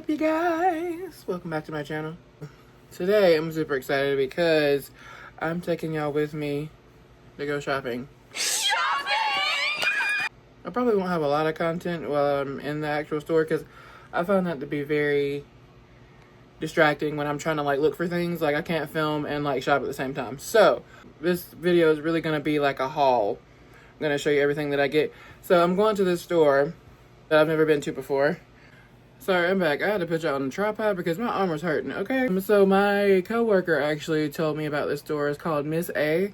up, you guys? Welcome back to my channel. Today I'm super excited because I'm taking y'all with me to go shopping. I probably won't have a lot of content while I'm in the actual store because I found that to be very distracting when I'm trying to like look for things. Like I can't film and like shop at the same time. So this video is really gonna be like a haul. I'm gonna show you everything that I get. So I'm going to this store that I've never been to before. Sorry, I'm back. I had to put you on the tripod because my arm was hurting, okay? So my coworker actually told me about this store. It's called Miss A.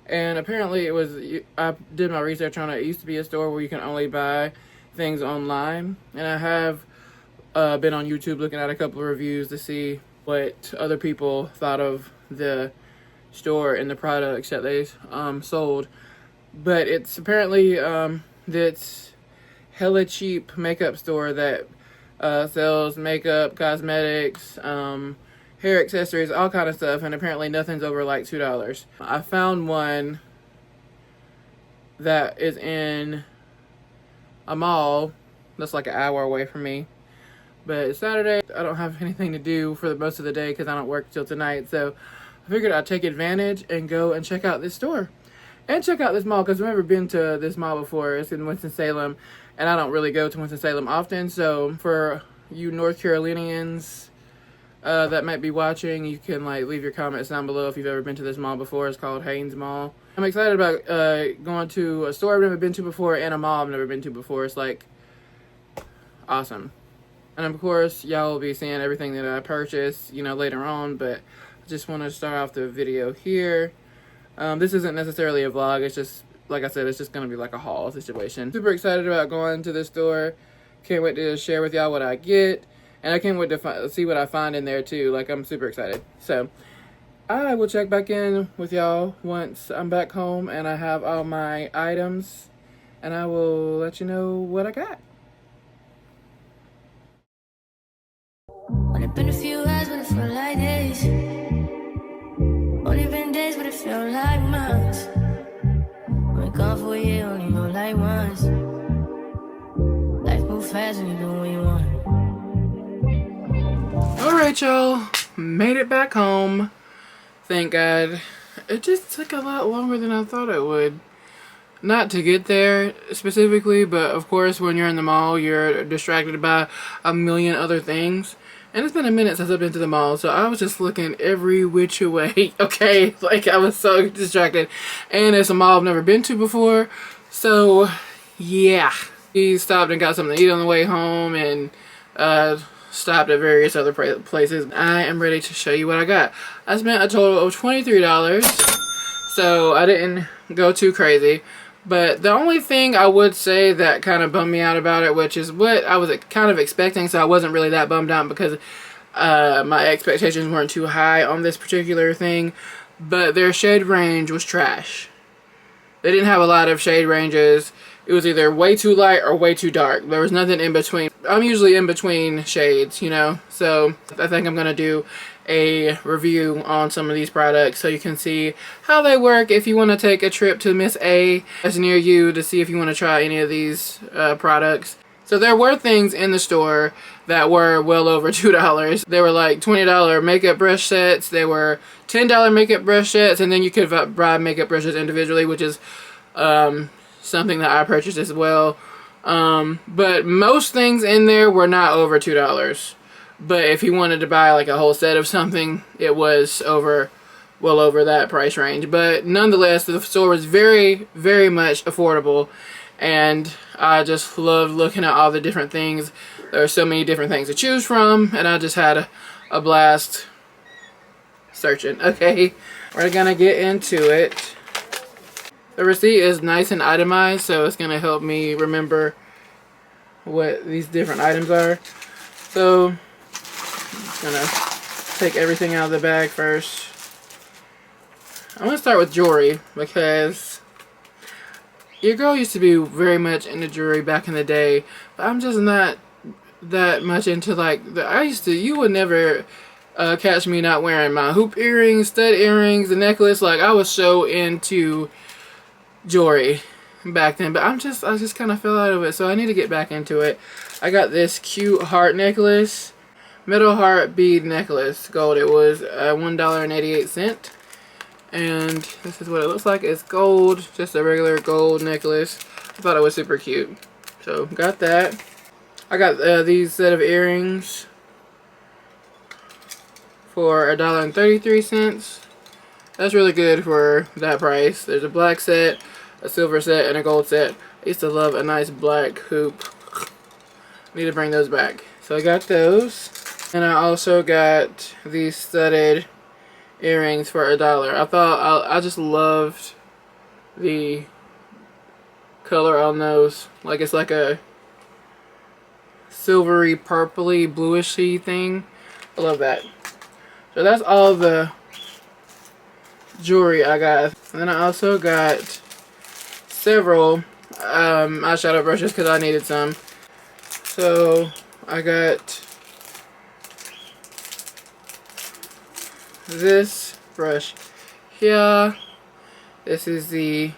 And apparently it was, I did my research on it. It used to be a store where you can only buy things online. And I have been on YouTube looking at a couple of reviews to see what other people thought of the store and the products that they sold. But it's apparently this hella cheap makeup store that sells makeup, cosmetics, hair accessories, all kind of stuff, and apparently nothing's over like $2. I found one that is in a mall that's like an hour away from me, but it's Saturday. I don't have anything to do for the most of the day because I don't work till tonight, so I figured I'd take advantage and go and check out this store and check out this mall because I've never been to this mall before. It's in Winston-Salem, and I don't really go to Winston-Salem often, so for you North Carolinians that might be watching, you can like leave your comments down below if you've ever been to this mall before. It's called Haynes Mall. I'm excited about going to a store I've never been to before and a mall I've never been to before. It's like awesome. And of course, y'all will be seeing everything that I purchased, you know, later on, but I just want to start off the video here. This isn't necessarily a vlog. It's just, like I said, it's just going to be like a haul situation. Super excited about going to this store. Can't wait to share with y'all what I get. And I can't wait to see what I find in there too. Like, I'm super excited. So, I will check back in with y'all once I'm back home and I have all my items. And I will let you know what I got. Only been a few hours, but it felt like days. Only been days, but it felt like months. Been gone for a year, only go like once. Life move fast when you do what you want. Alright, y'all. Made it back home. Thank God. It just took a lot longer than I thought it would. Not to get there specifically, but of course when you're in the mall, you're distracted by a million other things. And it's been a minute since I've been to the mall, so I was just looking every which way, okay? Like, I was so distracted. And it's a mall I've never been to before, so yeah. We stopped and got something to eat on the way home and stopped at various other places. I am ready to show you what I got. I spent a total of $23, so I didn't go too crazy. But the only thing I would say that kind of bummed me out about it, which is what I was kind of expecting, so I wasn't really that bummed out because my expectations weren't too high on this particular thing, but their shade range was trash. They didn't have a lot of shade ranges. It was either way too light or way too dark. There was nothing in between. I'm usually in between shades, you know, so I think I'm going to do a review on some of these products so you can see how they work if you want to take a trip to Miss A that's near you to see if you want to try any of these products. So there were things in the store that were well over $2. They were like $20 makeup brush sets. They were $10 makeup brush sets, and then you could buy makeup brushes individually, which is something that I purchased as well. But most things in there were not over $2. But if you wanted to buy like a whole set of something, it was well over that price range. But nonetheless, the store was very, very much affordable. And I just loved looking at all the different things. There are so many different things to choose from. And I just had a blast searching. Okay, we're gonna get into it. The receipt is nice and itemized, so it's gonna help me remember what these different items are. So I'm just gonna take everything out of the bag first. I'm gonna start with jewelry because your girl used to be very much into jewelry back in the day, but I'm just not that much into like you would never catch me not wearing my hoop earrings, stud earrings, the necklace. Like, I was so into jewelry back then, but I just kind of fell out of it, so I need to get back into it. I got this cute heart necklace, metal heart bead necklace, gold. It was $1.88. And this is what it looks like. It's gold, just a regular gold necklace. I thought it was super cute. So got that. I got these set of earrings for $1.33. That's really good for that price. There's a black set, a silver set, and a gold set. I used to love a nice black hoop. Need to bring those back. So I got those. And I also got these studded earrings for $1. I just loved the color on those. Like, it's like a silvery, purpley, bluishy thing. I love that. So that's all the jewelry I got. And then I also got several eyeshadow brushes because I needed some. So I got this brush here. This is the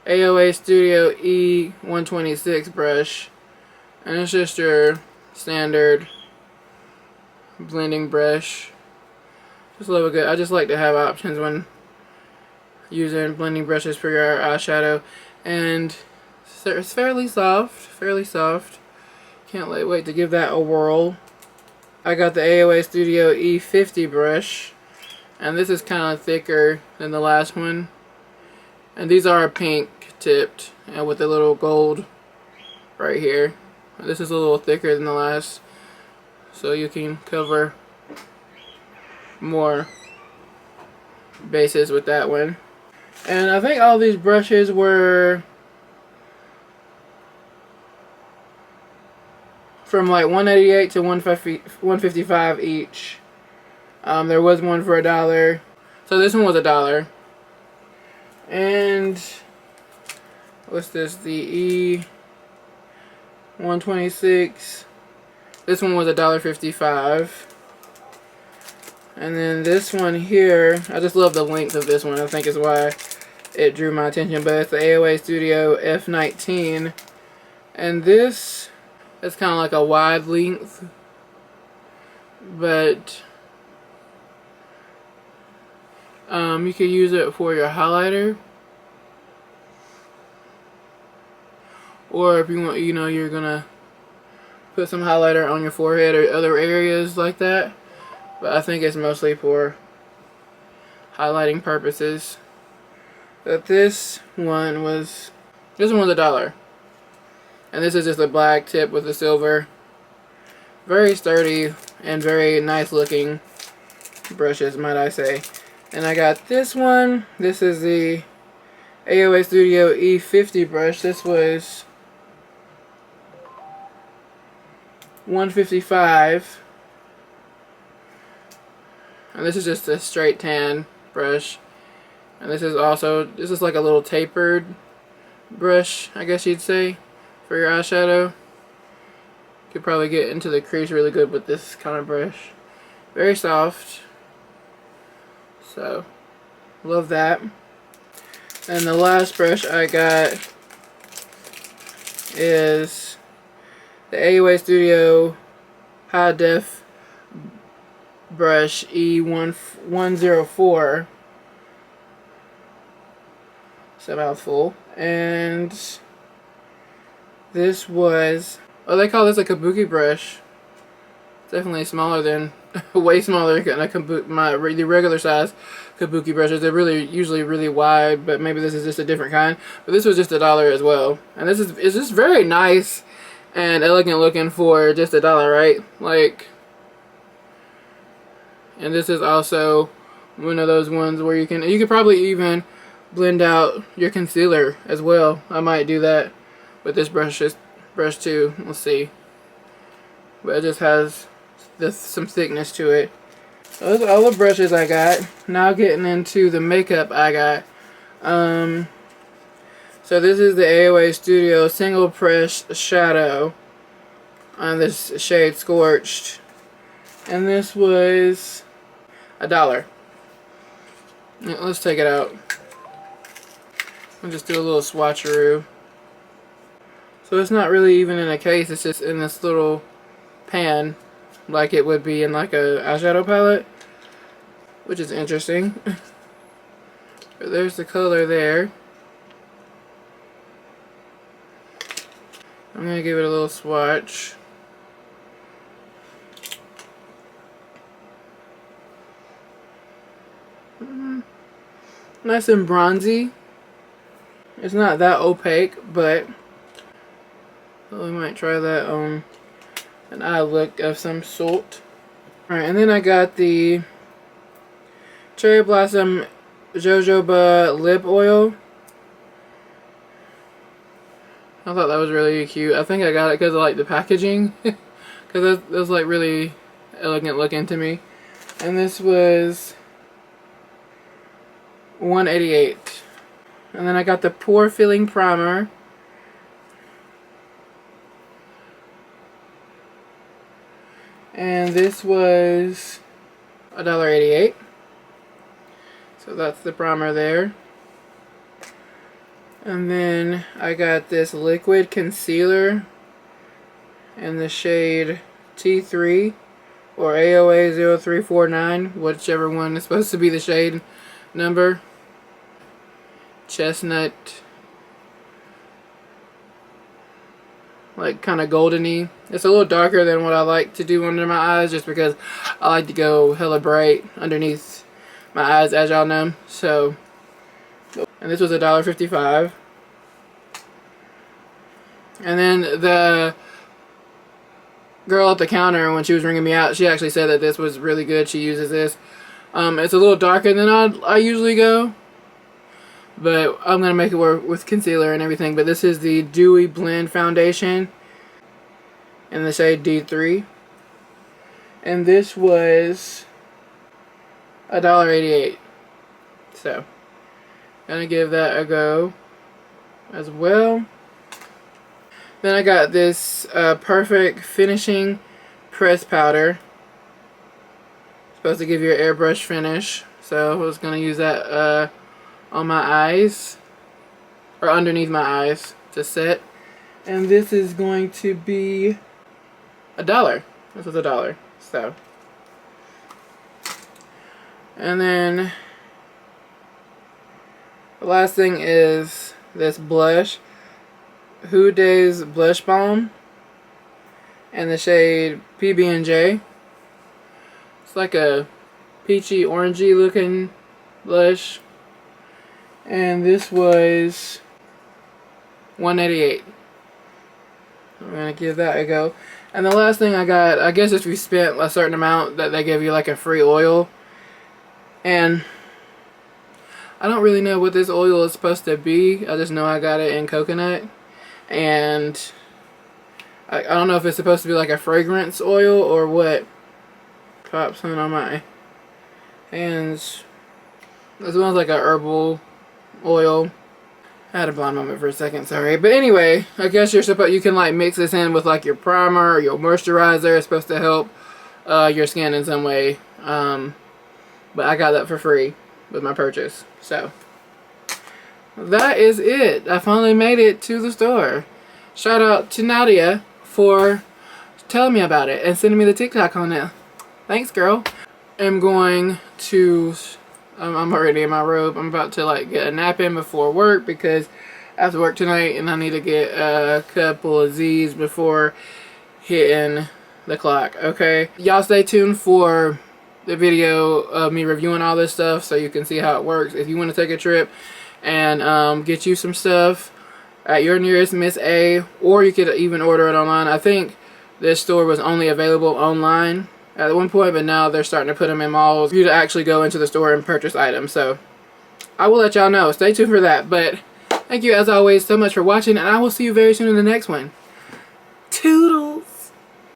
AOA Studio E126 brush, and it's just your standard blending brush. Just love a good. I just like to have options when using blending brushes for your eyeshadow, and it's fairly soft. Can't wait to give that a whirl. I got the AOA Studio E50 brush, and this is kind of thicker than the last one. And these are pink tipped and with a little gold right here. This is a little thicker than the last, so you can cover more bases with that one. And I think all these brushes were from like $188 to $155 each. There was one for $1, so this one was $1. And what's this? The E126. This one was $1.55. And then this one here, I just love the length of this one. I think is why it drew my attention. But it's the AOA Studio F19, and this is kind of like a wide length, but you could use it for your highlighter, or if you want, you're gonna put some highlighter on your forehead or other areas like that. But I think it's mostly for highlighting purposes. But this one was $1. And this is just a black tip with a silver. Very sturdy and very nice looking brushes, might I say. And I got this one. This is the AOA Studio E50 brush. This was $155. And this is just a straight tan brush. And this is like a little tapered brush, I guess you'd say, for your eyeshadow. You could probably get into the crease really good with this kind of brush. Very soft. So, love that. And the last brush I got is the AOA Studio High Def brush E104. It's a mouthful. And this was, they call this a kabuki brush. Definitely smaller than, way smaller than the regular size kabuki brushes. They're usually really wide, but maybe this is just a different kind. But this was just $1 as well. And it's just very nice and elegant looking for just $1, right? Like, and this is also one of those ones where you could probably even blend out your concealer as well. I might do that with this brush too. We'll see. But it just has some thickness to it. So those are all the brushes I got. Now getting into the makeup I got. So this is the AOA Studio Single Press Shadow on this shade Scorched. And this was $1. Let's take it out. I'll just do a little swatcheroo. So it's not really even in a case, it's just in this little pan. like it would be in like a eyeshadow palette, which is interesting. But there's the color there. I'm gonna give it a little swatch. Nice and bronzy. It's not that opaque, but we might try that on an eye look of some sort. Alright, and then I got the Cherry Blossom Jojoba Lip Oil. I thought that was really cute. I think I got it because I like the packaging. Because that was like really elegant looking to me. And this was $188. And then I got the Pore Filling Primer. And this was $1.88. So that's the primer there. And then I got this liquid concealer in the shade T3 or AOA 0349, whichever one is supposed to be the shade number. Chestnut, like kind of goldeny. It's a little darker than what I like to do under my eyes, just because I like to go hella bright underneath my eyes, as y'all know. So, and this was $1.55. And then the girl at the counter, when she was ringing me out, she actually said that this was really good. She uses this. It's a little darker than I usually go, but I'm going to make it work with concealer and everything. But this is the Dewy Blend Foundation in the shade D3. And this was $1.88. So, gonna give that a go as well. Then I got this Perfect Finishing Press Powder. Supposed to give you an airbrush finish. So I was gonna use that on my eyes, or underneath my eyes to set. And this is going to be $1. This was $1. So, and then the last thing is this blush, Who Days Blush Balm, in the shade PB&J. It's like a peachy orangey looking blush, and this was $1.88. I'm gonna give that a go. And the last thing I got, I guess if you spent a certain amount, that they give you like a free oil. And I don't really know what this oil is supposed to be. I just know I got it in coconut. And I don't know if it's supposed to be like a fragrance oil or what. Pops on my hands. This smells like a herbal oil. I had a blind moment for a second, sorry. But anyway, I guess you can like mix this in with like your primer or your moisturizer. It's supposed to help your skin in some way. But I got that for free with my purchase. So that is it. I finally made it to the store. Shout out to Nadia for telling me about it and sending me the TikTok on it. Thanks, girl. I'm going to... I'm already in my robe. I'm about to like get a nap in before work because I have to work tonight and I need to get a couple of Z's before hitting the clock. Okay, y'all stay tuned for the video of me reviewing all this stuff so you can see how it works. If you want to take a trip and get you some stuff at your nearest Miss A, or you could even order it online. I think this store was only available online at one point, but now they're starting to put them in malls for you to actually go into the store and purchase items. So I will let y'all know. Stay tuned for that. But thank you as always so much for watching, and I will see you very soon in the next one. Toodles!